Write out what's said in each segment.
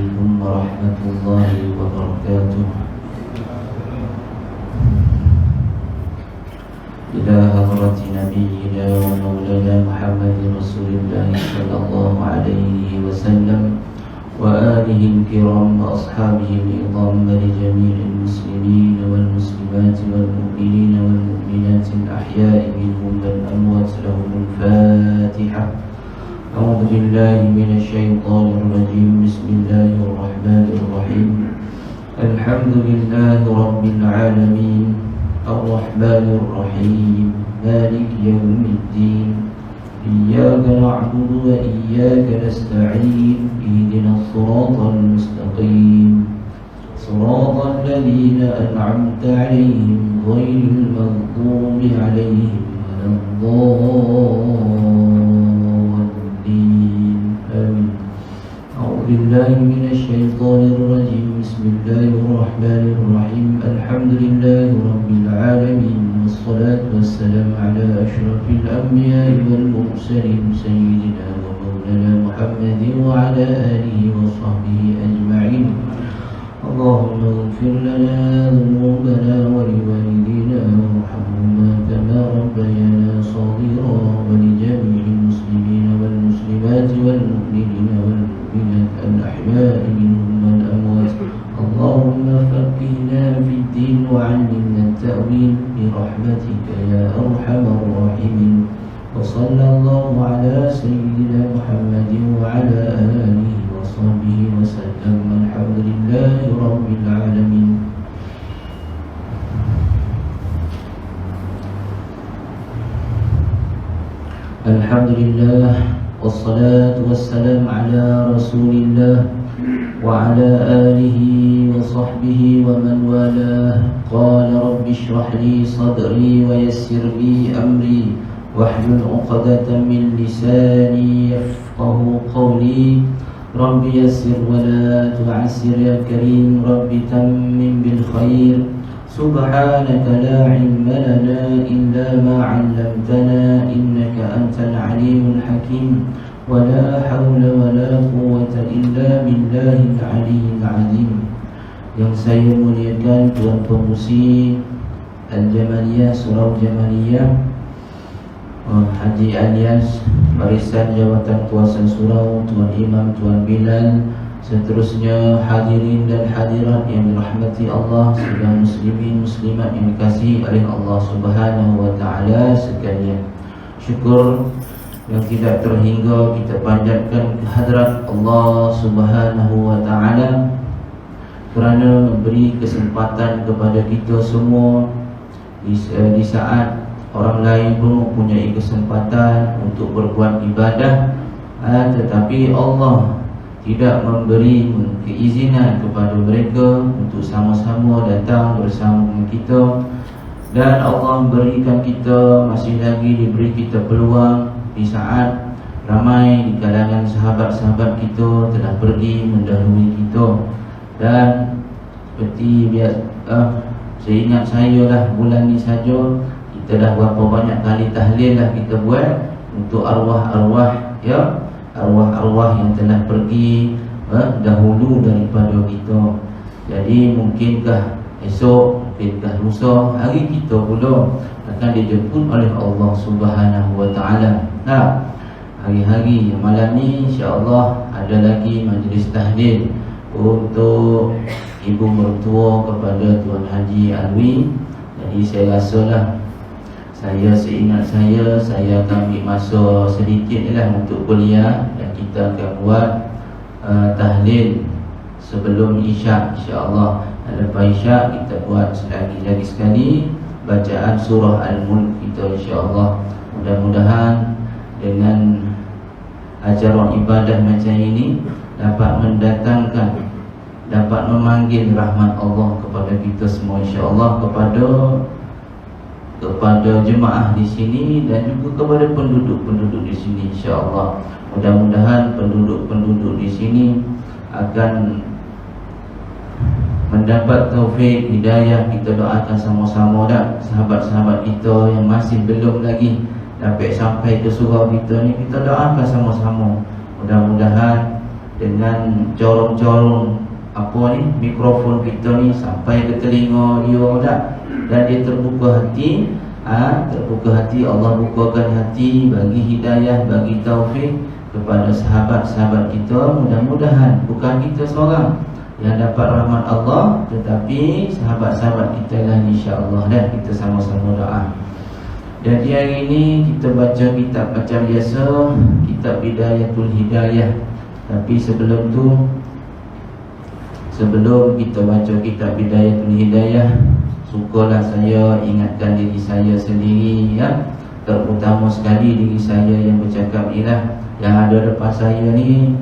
عليكم ورحمة الله وبركاته. إلى حضرة نبينا ومولانا محمد رسول الله صلى الله عليه وسلم وآله الكرام وأصحابه العظام ولجميع المسلمين والمسلمات والمؤمنين والمؤمنات الأحياء منهم والأموات لهم الفاتحة. أعوذ بالله من الشيطان الرجيم. بسم الله الرحمن الرحيم. الحمد لله رب العالمين الرحمن الرحيم مالك يوم الدين. إياك نعبد وإياك نستعين. اهدنا الصراط المستقيم صراط الذين أنعمت عليهم غير المغضوب عليهم ولا الضالين. آمين. أعوذ بالله من الشيطان الرجيم. بسم الله الرحمن الرحيم. الحمد لله رب العالمين والصلاة والسلام على أشرف الأنبياء والمرسلين سيدنا ومولانا محمد وعلى آله وصحبه أجمعين. اللهم اغفر لنا ذنوبنا ولوالدينا وارحمهما كما ربيانا صغيرا ولجميع المسلمين والمسلمات والمؤمنين والمؤمنات الأحياء منهم والأموات. اللهم فقهنا في الدين وعلمنا التأويل برحمتك يا أرحم الراحمين. وصلى الله على سيدنا محمد وعلى آله وصحبه وسلم. الحمد لله رب العالمين. الحمد لله والصلاة والسلام على رسول الله وعلى آله وصحبه ومن والاه. قال رب اشرح لي صدري ويسر لي أمري واحلل عقدة من لساني يفقه قولي. رب يسر ولا تعسر يا كريم. رب تمم بالخير. سبحانك لا علم لنا إلا ما علمتنا إنك أنت العليم الحكيم. ولا حول ولا قوة إلا بالله العلي العظيم. Yang saya muliakan Tuan Pengurusi Al-Jamaliyah Surau Jamaliyah, Haji Alias, Barisan Jawatan Kuasa Surau, Tuan Imam, Tuan Bilal, seterusnya hadirin dan hadirat yang dirahmati Allah, segala muslimin muslimat yang dikasihi oleh Allah Subhanahu wa taala sekalian. Syukur yang tidak terhingga kita panjatkan kehadrat Allah Subhanahu wa taala kerana memberi kesempatan kepada kita semua di saat orang lain pun mempunyai kesempatan untuk berbuat ibadah, tetapi Allah tidak memberi keizinan kepada mereka untuk sama-sama datang bersama dengan kita. Dan Allah memberikan kita, masih lagi diberi kita peluang di saat ramai di kalangan sahabat-sahabat kita telah pergi mendahului kita. Dan seperti saya ingat saya lah, bulan ni saja kita dah berapa banyak kali tahlil lah kita buat untuk arwah-arwah, ya, arwah-arwah yang telah pergi dahulu daripada kita. Jadi mungkinkah esok, mungkinkah lusa, hari kita pula akan dijemput oleh Allah Subhanahu wa taala. Nah, hari-hari malam ni insya-Allah ada lagi majlis tahlil untuk ibu mertua kepada Tuan Haji Alwi. Jadi saya rasalah, seingat saya akan ambil masa sedikit lah untuk kuliah, dan kita akan buat tahlil sebelum Isyak insya-Allah. Lepas Isyak kita buat lagi sekali bacaan surah Al-Mulk kita insya-Allah. Mudah-mudahan dengan acara ibadah macam ini dapat mendatangkan, dapat memanggil rahmat Allah kepada kita semua insya-Allah, kepada jemaah di sini dan juga kepada penduduk-penduduk di sini insya-Allah. Mudah-mudahan penduduk-penduduk di sini akan mendapat taufik hidayah. Kita doakan sama-sama dah sahabat-sahabat kita yang masih belum lagi dapat sampai ke surau kita ni, kita doakan sama-sama. Mudah-mudahan dengan corong-corong apa ni mikrofon kita ni sampai ke telinga dia dah, dan dia terbuka hati. Terbuka hati, Allah bukakan hati, bagi hidayah, bagi taufik kepada sahabat-sahabat kita. Mudah-mudahan bukan kita seorang yang dapat rahmat Allah, tetapi sahabat-sahabat kita lah, insya-Allah. Dan kita sama-sama doa. Jadi hari ini kita baca kitab macam biasa, kitab Bidayatul Hidayah. Tapi sebelum kita baca kitab Bidayatul Hidayah, sukalah saya ingatkan diri saya sendiri, ya. Terutama sekali diri saya yang bercakap ialah yang ada depan saya ni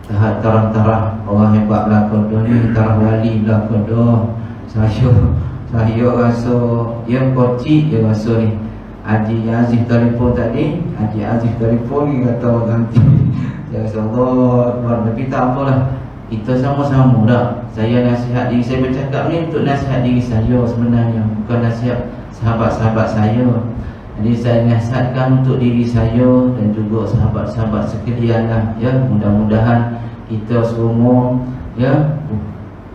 tarah-tarah orang hebat belakang dah ni, tarah wali belakang dah. Saya rasa ya kocik je rasa ni. Haji Aziz telefon tadi, Haji Aziz telefon ni kata nanti. Ya Allah, tapi tak apalah. Kita sama-sama dah. Saya nasihat diri saya, bercakap ni untuk nasihat diri saya sebenarnya, bukan nasihat sahabat-sahabat saya. Jadi saya nasihatkan untuk diri saya dan juga sahabat-sahabat sekalian lah, ya. Mudah-mudahan kita semua, ya,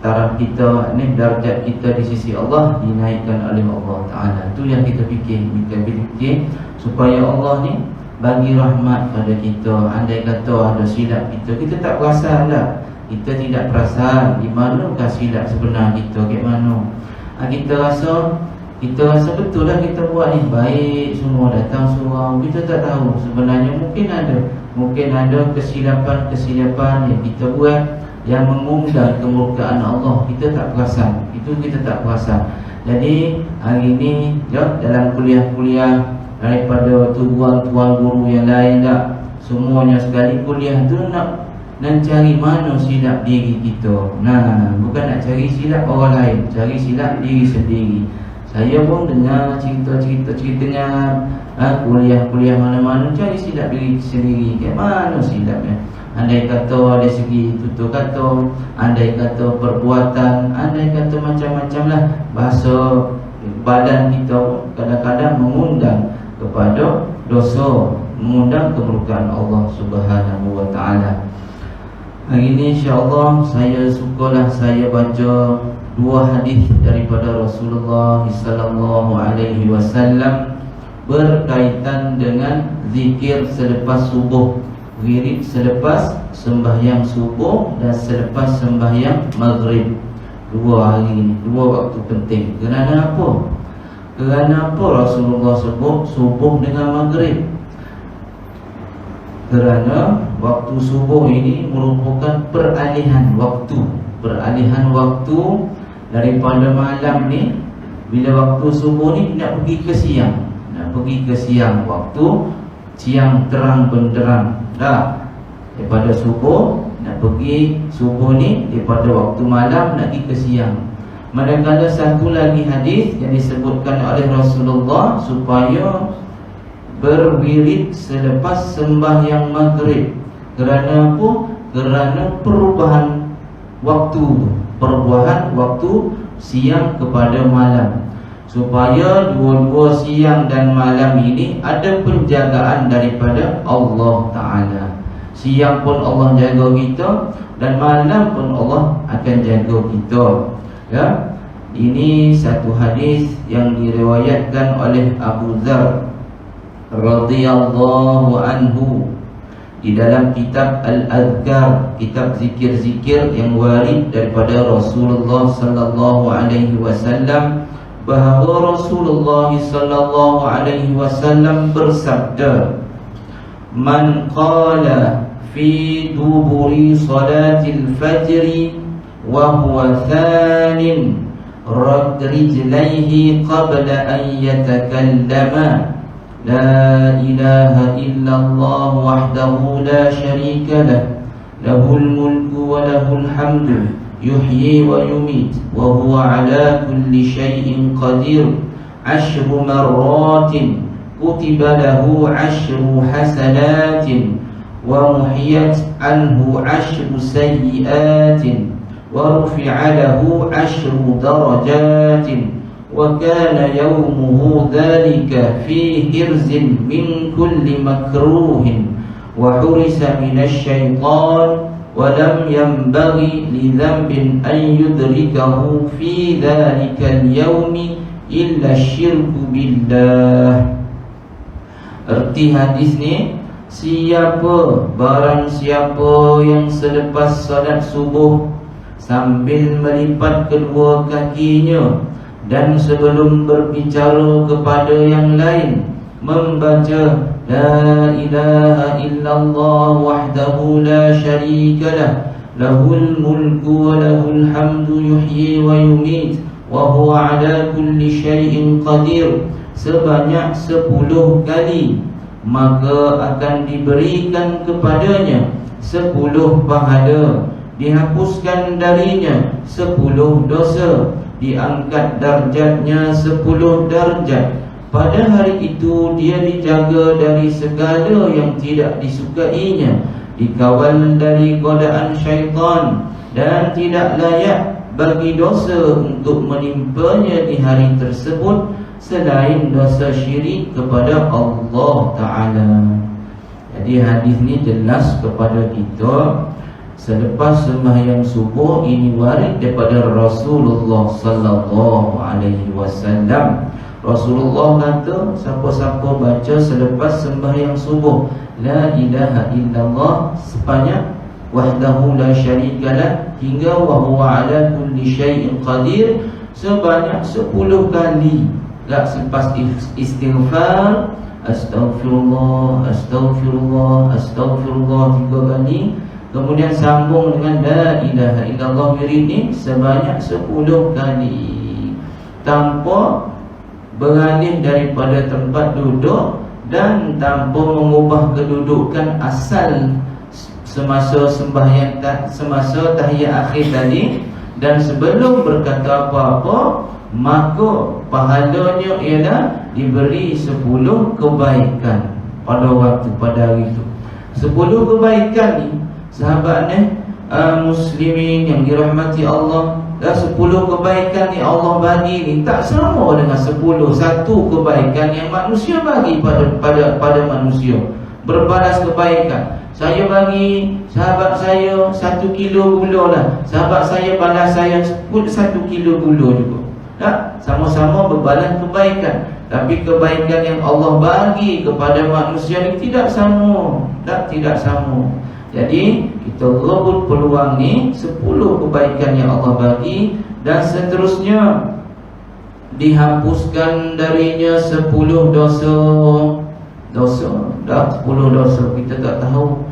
taraf kita ni, darjat kita di sisi Allah dinaikkan oleh Allah Ta'ala. Itu yang kita fikir. Kita fikir supaya Allah ni bagi rahmat pada kita. Andai kata ada silap kita tak perasan dah. Kita tidak perasan di manakah silap sebenar kita, ke mana. Kita rasa betul lah kita buat ni baik, semua datang surau. Kita tak tahu sebenarnya mungkin ada kesilapan yang kita buat yang mengundang kemurkaan Allah. Kita tak perasan. Kita tak perasan. Jadi hari ini, ya, dalam kuliah-kuliah daripada tuan-tuan guru yang lain dah, semuanya sekali kuliah tu nak cari mana silap diri kita. Bukan nak cari silap orang lain, cari silap diri sendiri. Saya pun dengar ceritanya kuliah-kuliah mana-mana cari silap diri sendiri. Ke mana silapnya? Andai kata dari segi tutur kata, andai kata perbuatan, andai kata macam-macam lah. Bahasa badan kita kadang-kadang mengundang kepada dosa, mengundang kemurkaan Allah Subhanahu wa Ta'ala. Hari ini insya-Allah saya sukalah saya baca dua hadis daripada Rasulullah sallallahu alaihi wasallam berkaitan dengan zikir selepas subuh, wirid selepas sembahyang subuh dan selepas sembahyang maghrib. Dua hari ini, dua waktu penting. Kerana apa? Kerana apa Rasulullah sebut subuh dengan maghrib? Kerana waktu subuh ini merupakan peralihan waktu daripada malam ni. Bila waktu subuh ni nak pergi ke siang, waktu siang terang benderang dah. Daripada subuh nak pergi subuh ni, daripada waktu malam nak pergi ke siang. Manakala satu lagi hadis yang disebutkan oleh Rasulullah supaya berwirid selepas sembahyang maghrib. Kerana apa? Kerana perubahan waktu siang kepada malam, supaya dua-dua siang dan malam ini ada penjagaan daripada Allah Ta'ala. Siang pun Allah jaga kita dan malam pun Allah akan jaga kita, ya. Ini satu hadis yang diriwayatkan oleh Abu Dzar radhiyallahu anhu di dalam kitab Al-Adhkar, kitab zikir-zikir yang warid daripada Rasulullah sallallahu alaihi wasallam, bahawa Rasulullah sallallahu alaihi wasallam bersabda, "Man qala fi duburi salatil fajri wa huwa thanin rijlaihi qabla an yatakallama لا إله إلا الله وحده لا شريك له له الملك وله الحمد يحيي ويميت وهو على كل شيء قدير 10 مرات كتب له 10 حسنات ومحيت عنه 10 سيئات ورفع له 10 درجات وكان يومه ذلك في حرز من كل مكروه وحرس من الشيطان ولم ينبغي لذنب أن يدركه في ذلك اليوم إلا الشرك بالله. Erti hadis ni, barang siapa yang selepas salat subuh sambil melipat kedua kakinya dan sebelum berbicara kepada yang lain membaca La ilaha illallah wahdahu la syarika lah, lahul mulku wa lahul hamdu yuhyi wa yumit wa huwa ala kulli syai'in qadir, sebanyak 10 kali, maka akan diberikan kepadanya 10 pahala, dihapuskan darinya 10 dosa, diangkat darjatnya 10 darjat. Pada hari itu dia dijaga dari segala yang tidak disukainya, dikawal dari godaan syaitan, dan tidak layak bagi dosa untuk menimpanya di hari tersebut selain dosa syirik kepada Allah Ta'ala. Jadi hadis ni jelas kepada kita, selepas sembahyang subuh ini warid daripada Rasulullah sallallahu alaihi wasallam. Rasulullah kata, siapa-siapa baca selepas sembahyang subuh La ilaha illallah sebanyak wahdahu la syarikalah hingga wa huwa ala kulli syai'in qadir sebanyak 10 kali. Selepas istighfar astaghfirullah, astaghfirullah, astaghfirullah 3 kali, kemudian sambung dengan la ilaha illallah wirid ni sebanyak 10 kali, tanpa beralih daripada tempat duduk dan tanpa mengubah kedudukan asal semasa sembahyang, semasa tahiyat akhir tadi. Dan sebelum berkata apa-apa, maka pahalanya ialah diberi 10 kebaikan pada waktu, pada hari itu. 10 kebaikan ni, sahabat ni, muslimin yang dirahmati Allah, dan 10 kebaikan ni Allah bagi ni tak sama dengan 10 satu kebaikan yang manusia bagi pada manusia. Berbalas kebaikan. Saya bagi sahabat saya 1 kilo gula lah, sahabat saya balas saya 1 kilo gula juga. Tak? Sama-sama berbalas kebaikan. Tapi kebaikan yang Allah bagi kepada manusia ni tidak sama. Tidak sama. Jadi kita rebut peluang ni, 10 kebaikan yang Allah bagi, dan seterusnya dihapuskan darinya 10 dosa. Dah 10 dosa. Kita tak tahu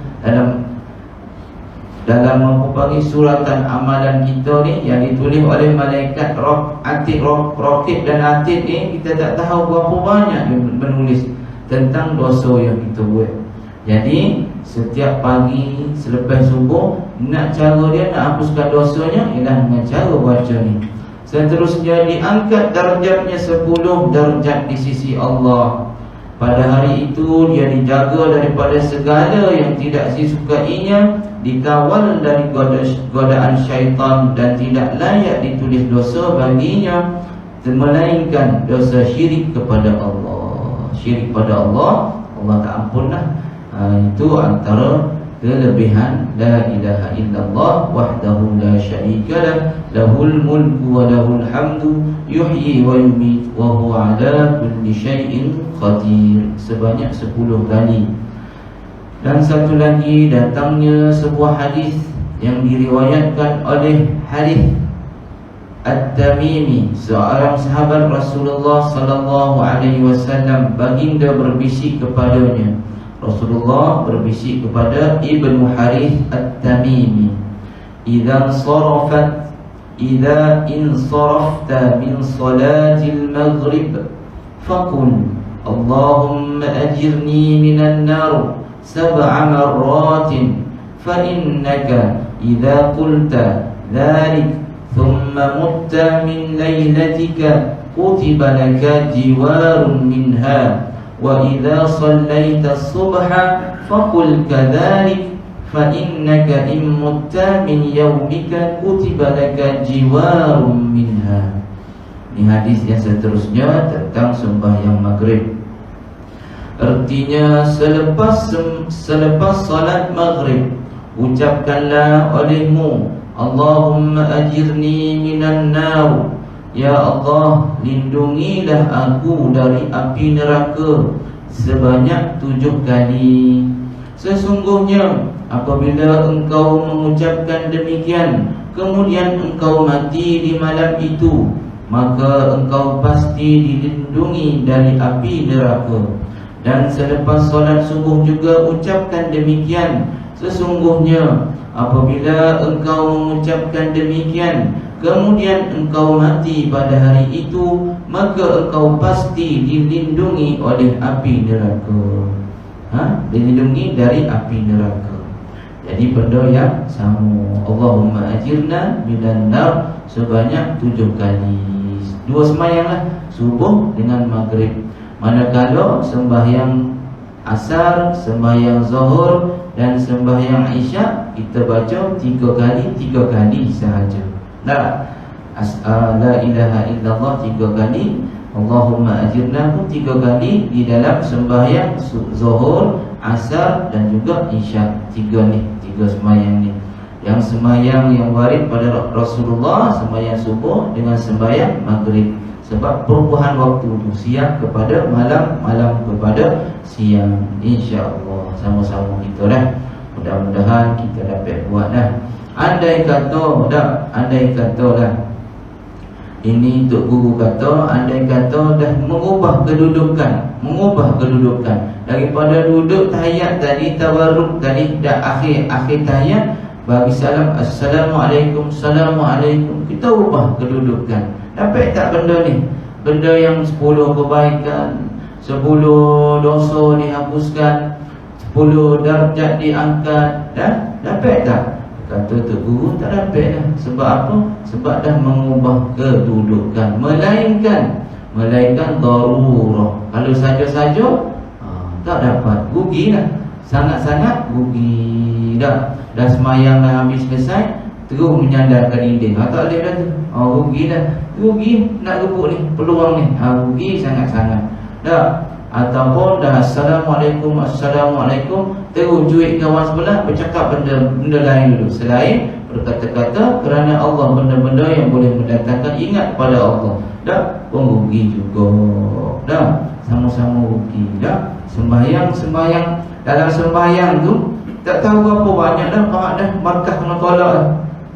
dalam apa panggil suratan amalan kita ni yang ditulis oleh malaikat Raqib dan Atid ni, kita tak tahu berapa banyak dia menulis tentang dosa yang kita buat. Jadi setiap pagi selepas subuh, cara dia nak hapuskan dosanya ialah dengan cara baca ni. Seterusnya diangkat darjatnya 10 darjat di sisi Allah. Pada hari itu dia dijaga daripada segala yang tidak disukainya, dikawal dari godaan syaitan, dan tidak layak ditulis dosa baginya melainkan dosa syirik kepada Allah. Syirik pada Allah, Allah tak ampunlah. Itu antara kelebihan la ilaha illallah wahdahu la syarikalah, lahul mulku wa lahul hamdu yuhyi wa yumit wa huwa ala kulli syai'in qadir, sebanyak 10 kali. Dan satu lagi, datangnya sebuah hadis yang diriwayatkan oleh Harith At-Tamimi, seorang sahabat Rasulullah sallallahu alaihi wasallam. Baginda berbisik kepadanya, Rasulullah berbisik kepada Ibnu Harith At-Tamimi, idza insarafta min salatil maghrib faqul Allahumma ajirni minan nar 7 marratin, fa innaka idza qulta dhalik thumma mutta min laylatika kutiba laka jiwarun minha, wa idza sallaita as-subha faqul kadhalik fa innaka in mutta min yawmika kutiba laka jiwarun minha. Ini hadis yang seterusnya tentang sembahyang maghrib. Artinya selepas salat maghrib, ucapkanlah olehmu, Allahumma ajirni minan nar, ya Allah, lindungilah aku dari api neraka sebanyak 7 kali. Sesungguhnya apabila engkau mengucapkan demikian, kemudian engkau mati di malam itu, maka engkau pasti dilindungi dari api neraka. Dan selepas solat subuh juga ucapkan demikian. Sesungguhnya apabila engkau mengucapkan demikian, kemudian engkau mati pada hari itu, maka engkau pasti dilindungi oleh api neraka. Dilindungi dari api neraka. Jadi benda yang sama, Allahumma ajirna minan nar sebanyak 7 kali. 2 sembahyanglah, subuh dengan maghrib. Manakala sembahyang asar, sembahyang zuhur dan sembahyang isyak, kita baca 3 kali sahaja. La ilaha illallah 3 kali, Allahumma ajirna pun 3 kali di dalam sembahyang zuhur, asar dan juga isyak. 3 sembahyang ni. Yang sembahyang yang warid pada Rasulullah, sembahyang subuh dengan sembahyang maghrib. Sebab perubahan waktu tu, siang kepada malam, malam kepada siang. InsyaAllah sama-sama kita dah. Mudah-mudahan kita dapat buat dah. Andai kata dah, ini untuk guru kata, andai kata dah mengubah kedudukan daripada duduk tahiyat tadi, tawarruk tadi, dah akhir tahiyat bagi salam, Assalamualaikum, Assalamualaikum, kita ubah kedudukan. Dapat tak benda ni? Benda yang 10 kebaikan, 10 dosa dihapuskan, 10 darjat diangkat, dapat tak? Kata Tok Guru, tak dapat dah. Sebab apa? Sebab dah mengubah kedudukan. Melainkan darurah. Kalau saja-saja tak dapat, rugi lah. Sangat-sangat rugi. Dah semayang dah habis selesai, terus menyandarkan dinding. Tak boleh dah tu. Rugi dah. Rugi nak rebut ni, peluang ni. Rugi sangat-sangat. Ataupun dah Assalamualaikum, Assalamualaikum, terus cuik kawan sebelah bercakap benda lain dulu selain berkata-kata, kerana Allah, benda-benda yang boleh mendatangkan ingat pada Allah. Pun rugi juga. Sama-sama rugi. Sembahyang dalam sembahyang tu tak tahu berapa banyak markah kena tolak dah.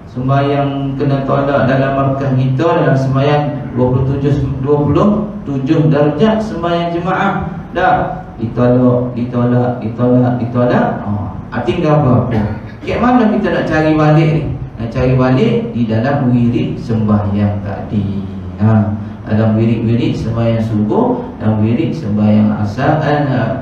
Sembahyang kena tolak dalam markah kita, dalam sembahyang 27 darjat sembahyang jemaah ditolak. Tinggal berapa? Kat mana kita nak cari balik ni? Nak cari balik di dalam wirid sembahyang tadi. Dalam wirid sembahyang subuh, dan wirid sembahyang asar,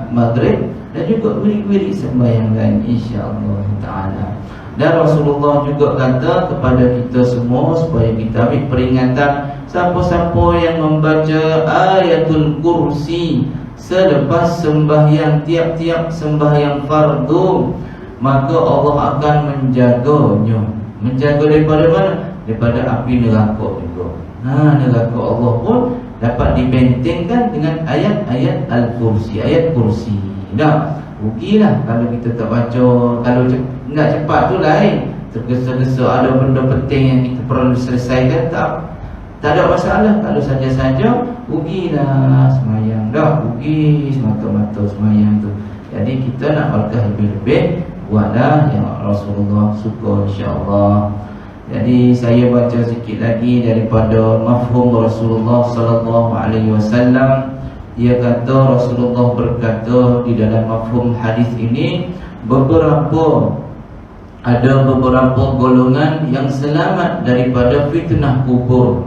maghrib, dan juga wirid sembahyang lain, insya-Allah taala. Dan Rasulullah juga kata kepada kita semua supaya kita ambil peringatan, siapa-siapa yang membaca ayatul kursi selepas sembahyang, tiap-tiap sembahyang fardu, maka Allah akan menjaganya. Menjaga daripada mana? Daripada api neraka juga. Neraka Allah pun dapat dibentengkan dengan ayat-ayat al-kursi, ayat kursi. Rugilah kalau kita tak baca. Kalau nak cepat tu lain, tergesa-gesa ada benda penting yang kita perlu selesaikan, tak ada masalah. Kalau saja-saja, rugilah semayang. Rugi semata-mata semayang tu. Jadi kita nak berkah lebih-lebih, buatlah yang Rasulullah suka, insya-Allah. Jadi saya baca sikit lagi daripada mafhum Rasulullah sallallahu alaihi wasallam. Dia kata, Rasulullah berkata di dalam mafhum hadis ini, ada beberapa golongan yang selamat daripada fitnah kubur.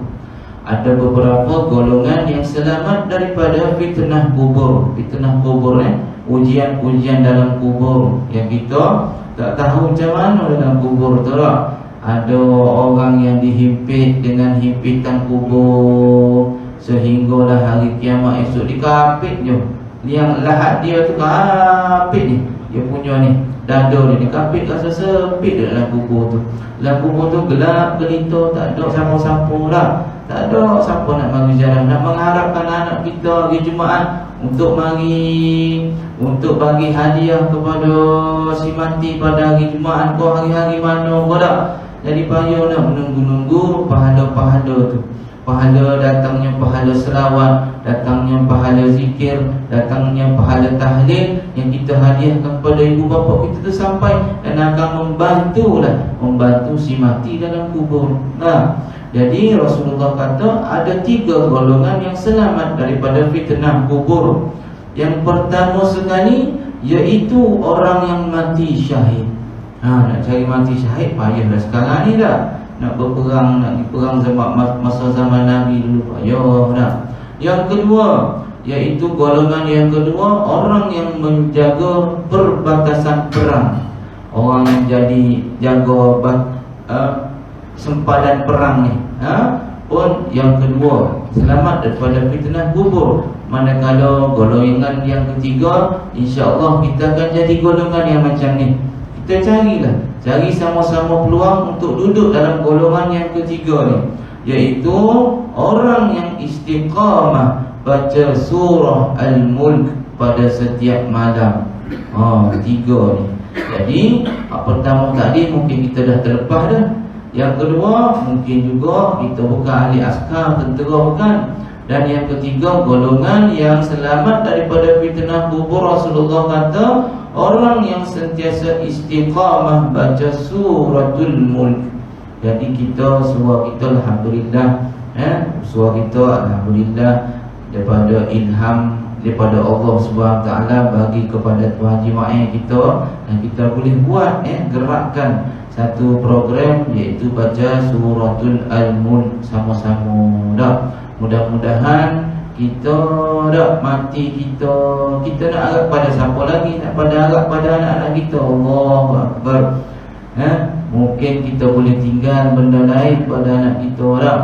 Ada beberapa golongan yang selamat daripada fitnah kubur. Fitnah kubur ujian-ujian dalam kubur yang kita tak tahu macam mana dalam kubur tu lah. Ada orang yang dihimpit dengan himpitan kubur, sehinggalah hari kiamat esok dikapit je. Yang lahat dia tu kapit ni, dia punya ni, dada ni dikapit, rasa sepit dalam kubur tu. Dalam kubur tu gelap gelita, tak ada siapa-siapa dah. Tak ada siapa nak mari jalan, nak mengharapkan anak kita hari Jumaat untuk mari untuk bagi hadiah kepada si mati pada hari Jumaat kau hari-hari mana kau tak. Jadi payah nak menunggu-nunggu pahala-pahala tu. Pahala datangnya pahala selawat, datangnya pahala zikir, datangnya pahala tahlil yang kita hadiahkan kepada ibu bapa kita tu sampai dan akan membantu si mati dalam kubur. Nah, jadi Rasulullah kata ada 3 golongan yang selamat daripada fitnah kubur. Yang pertama sekali iaitu orang yang mati syahid. Nak cari mati syahid payah dah sekarang ni dah. Nak berperang, nak diperang masa zaman Nabi dulu payah dah. Yang kedua iaitu golongan yang kedua, orang yang menjaga perbatasan perang. Orang yang jadi jaga sempadan perang ni, pun yang kedua selamat daripada fitnah kubur. Manakala golongan yang ketiga, insya-Allah kita akan jadi golongan yang macam ni. Kita cari sama-sama peluang untuk duduk dalam golongan yang ketiga ni, iaitu orang yang istiqamah baca surah Al-Mulk pada setiap malam. 3 ni. Jadi pertama tadi mungkin kita dah terlepas dah. Yang kedua mungkin juga kita bukan ahli askar, tentera bukan. Dan yang ketiga, golongan yang selamat daripada fitnah kubur, Rasulullah kata orang yang sentiasa istiqamah baca suratul Mulk. Jadi surah kita alhamdulillah, surah kita alhamdulillah daripada ilham daripada Allah Subhanahu taala bagi kepada tuan jemaah kita, dan kita boleh buat gerakkan satu program iaitu baca suratul Al-Mulk sama-sama dah. Mudah-mudahan kita dah mati kita nak harap pada siapa lagi? Nak harap pada anak-anak kita. Allahu Akbar. Mungkin kita boleh tinggal benda lain pada anak kita dah.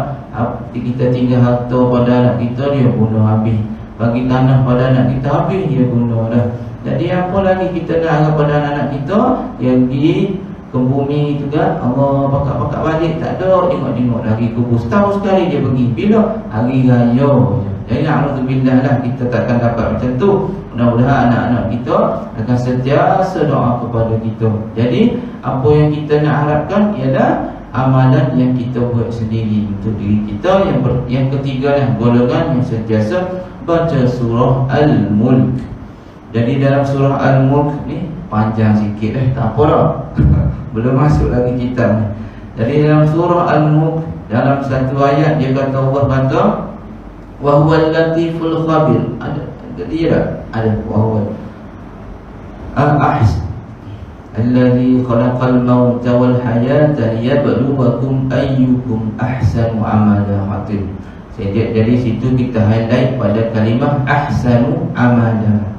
Kita tinggal harta pada anak kita, dia bunuh habis. Bagi tanah pada anak kita, habis dia bunuh dah. Jadi apa lagi kita nak harap pada anak-anak kita yang di ke bumi tu kan, Allah pakat-pakat balik tak ada, tengok-tengok lagi kubur setahun sekali dia pergi. Bila? Hari raya je. Jadi alhamdulillah lah kita takkan dapat macam tu. Mudah-mudahan anak-anak kita akan sentiasa doa kepada kita. Jadi apa yang kita nak harapkan ialah amalan yang kita buat sendiri untuk diri kita. Yang ketiga lah, golongan yang sentiasa baca surah Al-Mulk. Jadi dalam surah Al-Mulk ni panjang sikit tak apa dah. Belum masuk lagi kitab ni. Jadi dalam surah Al-Mulk, dalam satu ayat dia kata, Allah kata wa huwal latiful khabir. Ada dia tak? Ada wa huwal alladhi khalaqal mauta wal hayata liyabluwakum ayyukum ahsanu amala. Jadi situ kita highlight pada kalimah ahsanu amala.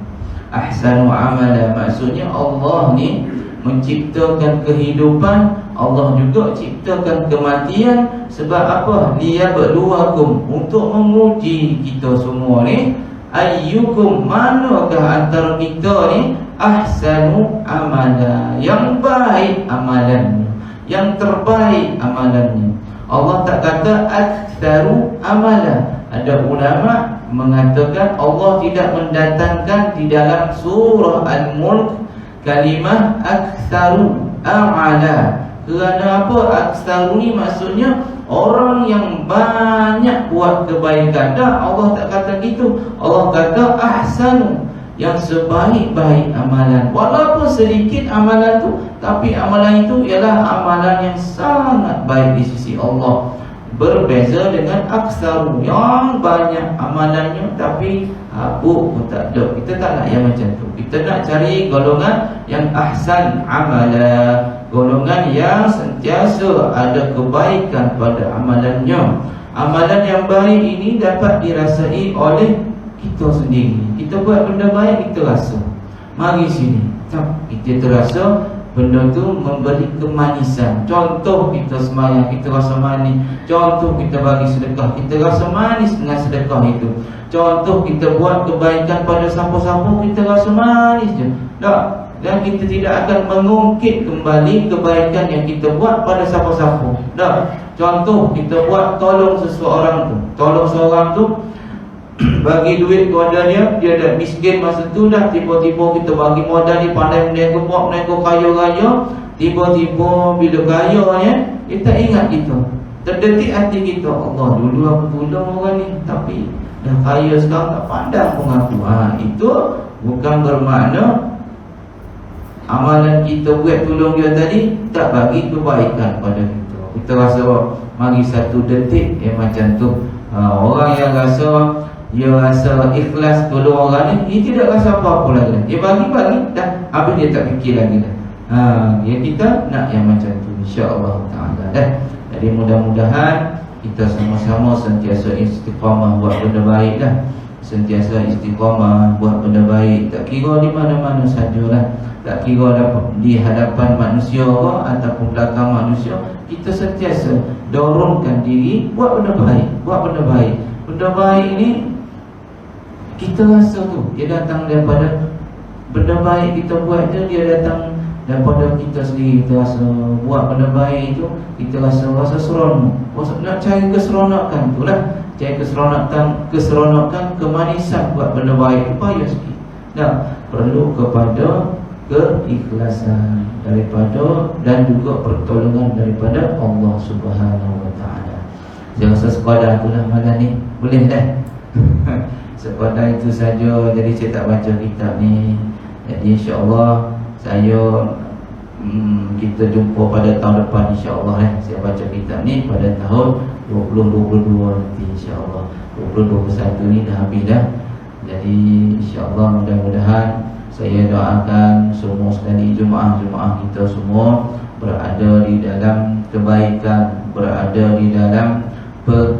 Ahsanu amala maksudnya Allah ni menciptakan kehidupan, Allah juga ciptakan kematian. Sebab apa? Liyabluwakum, untuk menguji kita semua ni. Ayyukum, manakah antara kita ni ahsanu amala, yang baik amalannya, yang terbaik amalannya. Allah tak kata aktsaru amala. Ada ulama mengatakan Allah tidak mendatangkan di dalam surah Al-Mulk kalimah aktsaru amala. Kerana apa? Aktsaru ni maksudnya orang yang banyak buat kebaikan. Dah, Allah tak kata gitu. Allah kata ahsanu, yang sebaik-baik amalan. Walaupun sedikit amalan tu, tapi amalan itu ialah amalan yang sangat baik di sisi Allah. Berbeza dengan aksaru, yang banyak amalannya tapi habuk pun tak ada. Kita tak nak yang macam tu. Kita nak cari golongan yang ahsan amala, golongan yang sentiasa ada kebaikan pada amalannya. Amalan yang baik ini dapat dirasai oleh kita sendiri. Kita buat benda baik, kita rasa. Mari sini, kita terasa benda tu memberi kemanisan. Contoh kita semayang, kita rasa manis. Contoh kita bagi sedekah, kita rasa manis dengan sedekah itu. Contoh kita buat kebaikan pada siapa-siapa, kita rasa manis je. Tak? Dan kita tidak akan mengungkit kembali kebaikan yang kita buat pada siapa-siapa. Tak? Contoh kita buat tolong seseorang tu, tolong seorang tu, bagi duit kepada dia dah miskin masa tu dah. Tiba-tiba kita bagi modal, dia pandai menego kaya raya. Tiba-tiba bila kayanya, dia tak ingat kita. Terdetik hati kita, Allah dulu aku tolong orang ni, tapi dah kaya sekarang tak pandang pun aku. Itu bukan bermakna amalan kita buat tolong dia tadi tak bagi kebaikan pada kita. Kita rasa mari satu detik macam tu. Orang yang rasa ikhlas tolong orang ni, dia tidak rasa apa-apa lagi. Dia bagi dah, habis dia tak fikir lagi dah. Kita nak yang macam tu, insya-Allah taala dah. Jadi mudah-mudahan kita sama-sama sentiasa istiqamah buat benda baik dah. Sentiasa istiqamah buat benda baik, tak kira di mana-mana sajalah. Tak kira di hadapan manusia ataupun belakang manusia, kita sentiasa dorongkan diri buat benda baik, buat benda baik. Benda baik ni kita rasa tu dia datang daripada benda baik kita buat tu, dia datang daripada kita sendiri. Kita rasa buat benda baik itu, kita rasa seronok. Nak cari keseronokan tu lah. Cari keseronokan, kemanisan buat benda baik itu payah sikit. Perlu kepada keikhlasan daripada dan juga pertolongan daripada Allah Subhanahu Wa Taala. Saya rasa sekadar itulah malam ni, boleh dah. Sekadar itu saja. Jadi saya tak baca kitab ni. Jadi insya-Allah kita jumpa pada tahun depan insya-Allah. Saya baca kitab ni pada tahun 2022 nanti insya-Allah. 2021 ni dah habis dah. Jadi insya-Allah mudah-mudahan saya doakan semua sekali jemaah-jemaah kita semua berada di dalam kebaikan, berada di dalam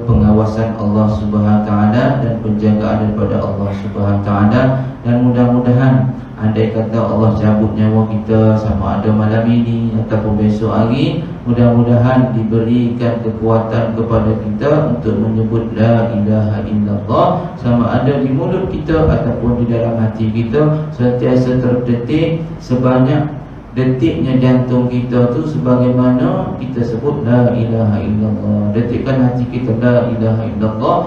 pengawasan Allah Subhanahu Taala dan penjagaan daripada Allah Subhanahu Taala. Dan mudah-mudahan andai kata Allah cabut nyawa kita sama ada malam ini ataupun besok hari, mudah-mudahan diberikan kekuatan kepada kita untuk menyebut la ilaha illallah sama ada di mulut kita ataupun di dalam hati kita, sentiasa terdetik sebanyak detiknya jantung kita tu sebagaimana kita sebut la ilaha illallah. Detikkan hati kita la ilaha illallah.